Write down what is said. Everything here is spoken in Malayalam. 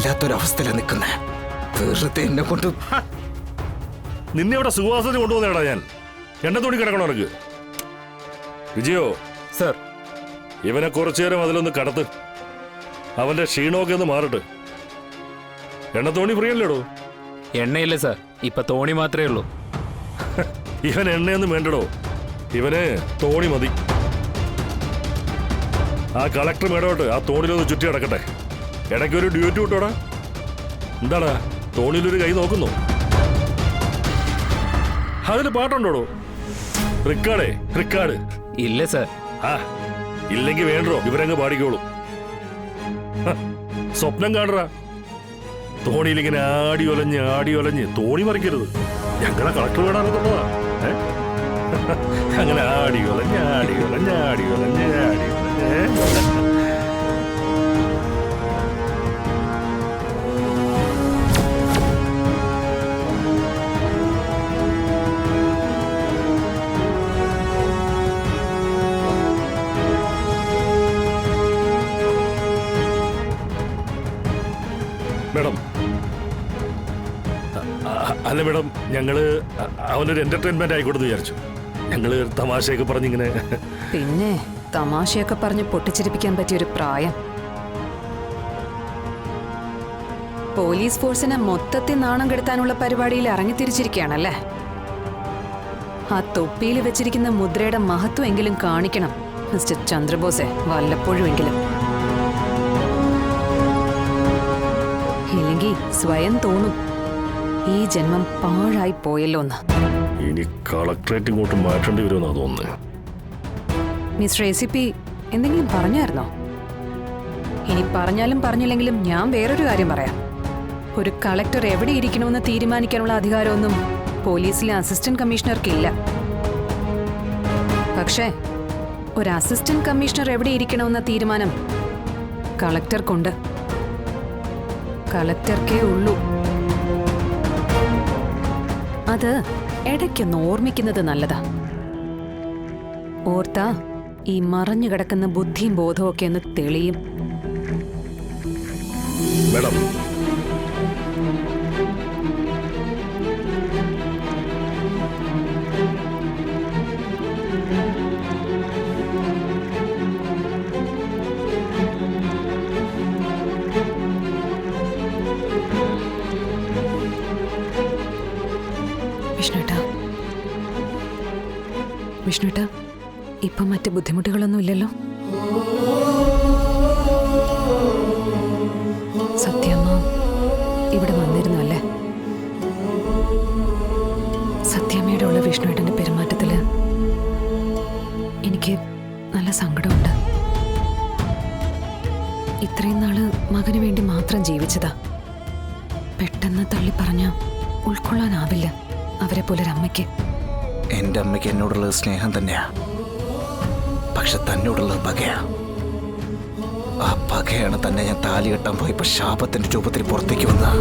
വല്ലാത്തൊരവസ്ഥയിലാണ് നിൽക്കുന്നത്. വെറുതെ എന്നെ കൊണ്ട് നിന്നെ ഇവിടെ സുഖവാസത്തിന് കൊണ്ടുവന്നേടാ ഞാൻ. എന്നെ തോണി കിടക്കണോ എനിക്ക്? വിജയോ സർ, ഇവനെ കുറച്ചു നേരം അതിലൊന്ന് കടത്ത്. അവന്റെ ക്ഷീണമൊക്കെ ഒന്ന് മാറട്ടെ. എണ്ണ തോണി ഫ്രീ അല്ലേടോ? എണ്ണയില്ല സർ, ഇപ്പൊ തോണി മാത്രമേ ഉള്ളൂ. ഇവൻ എണ്ണയൊന്നും വേണ്ടടോ, ഇവന് തോണി മതി. ആ കളക്ടർ മേടോട്ട് ആ തോണിയിലൊന്ന് ചുറ്റി കിടക്കട്ടെ. ഇടയ്ക്കൊരു ഡ്യൂറ്റി വിട്ടോടാ. എന്താടാ തോണിയിലൊരു കൈ നോക്കുന്നു? അതിന് പാട്ടുണ്ടോടോ? റിക്കാർഡേ, റിക്കാർഡ് ഇല്ല സർ. ആ ഇല്ലെങ്കിൽ വേണ്ടോ, ഇവരങ്ങ് പാടിക്കോളൂ. സ്വപ്നം കാണുക. തോണിയിലിങ്ങനെ ആടി ഒലഞ്ഞ് തോണി മറിക്കരുത്. ഞങ്ങളെ കളക്ടർ വേടാണെന്നുള്ളതാ. അങ്ങനെ ആടി ഒലഞ്ഞ്. മേഡം, അല്ല മേഡം, ഞങ്ങള് അവനൊരു എന്റർടൈൻമെന്റ് ആയിക്കോട്ടെന്ന് വിചാരിച്ചു. ഞങ്ങള് തമാശയൊക്കെ പറഞ്ഞിങ്ങനെ. പിന്നെ തമാശയൊക്കെ പറഞ്ഞ് പൊട്ടിച്ചിരിപ്പിക്കാൻ പറ്റിയൊരു പ്രായം. പോലീസ് ഫോഴ്സിനെ മൊത്തത്തിൽ നാണം കെടുത്താനുള്ള പരിപാടിയിൽ ഇറങ്ങിത്തിരിച്ചിരിക്കുകയാണല്ലേ? ആ തൊപ്പിയിൽ വെച്ചിരിക്കുന്ന മുദ്രയുടെ മഹത്വം എങ്കിലും കാണിക്കണം മിസ്റ്റർ ചന്ദ്രബോസെ, വല്ലപ്പോഴുമെങ്കിലും. ഇല്ലെങ്കിൽ സ്വയം തോന്നും ഈ ജന്മം പാഴായി പോയല്ലോന്ന്. ഇനി കളക്ടറേറ്റ് ഇങ്ങോട്ട് മാറ്റേണ്ടി വരുമെന്നാ തോന്നുന്നത്. മിസ്റ്റർ ACP എന്തെങ്കിലും പറഞ്ഞായിരുന്നോ? ഇനി പറഞ്ഞാലും പറഞ്ഞില്ലെങ്കിലും ഞാൻ വേറൊരു കാര്യം പറയാം. ഒരു കളക്ടർ എവിടെ ഇരിക്കണമെന്ന് തീരുമാനിക്കാനുള്ള അധികാരമൊന്നും പോലീസിലെ അസിസ്റ്റന്റ് കമ്മീഷണർക്കില്ല. പക്ഷേ ഒരു അസിസ്റ്റന്റ് കമ്മീഷണർ എവിടെ ഇരിക്കണമെന്ന തീരുമാനം കളക്ടർക്കുണ്ട്. കളക്ടർക്കേ ഉള്ളൂ. അത് ഇടയ്ക്കൊന്ന് ഓർമ്മിക്കുന്നത് നല്ലതാ. ഓർത്താ ഈ മറഞ്ഞു കിടക്കുന്ന ബുദ്ധിയും ബോധവും ഒക്കെ ഒന്ന് തെളിയും. മേഡം, വിഷ്ണുട്ടാ, ഇപ്പൊ മറ്റ് ബുദ്ധിമുട്ടുകളൊന്നും ഇല്ലല്ലോ? സത്യമ്മ ഇവിടെ വന്നിരുന്നു അല്ലേ? സത്യമ്മയുടെ ഉള്ള വിഷ്ണുവേട്ടന്റെ പെരുമാറ്റത്തില് എനിക്ക് നല്ല സങ്കടമുണ്ട്. ഇത്രയും നാള് മകന് വേണ്ടി മാത്രം ജീവിച്ചതാ. പെട്ടെന്ന് തള്ളി പറഞ്ഞ ഉൾക്കൊള്ളാനാവില്ല അവരെ പോലൊരമ്മയ്ക്ക്. എൻ്റെ അമ്മയ്ക്ക് എന്നോടുള്ളത് സ്നേഹം തന്നെയാ, പക്ഷെ തന്നോടുള്ളത് പകയാ. ആ പകയാണ് തന്നെ ഞാൻ താലി കെട്ടാൻ പോയപ്പോൾ ശാപത്തിന്റെ രൂപത്തിൽ പുറത്തേക്ക് വന്നത്.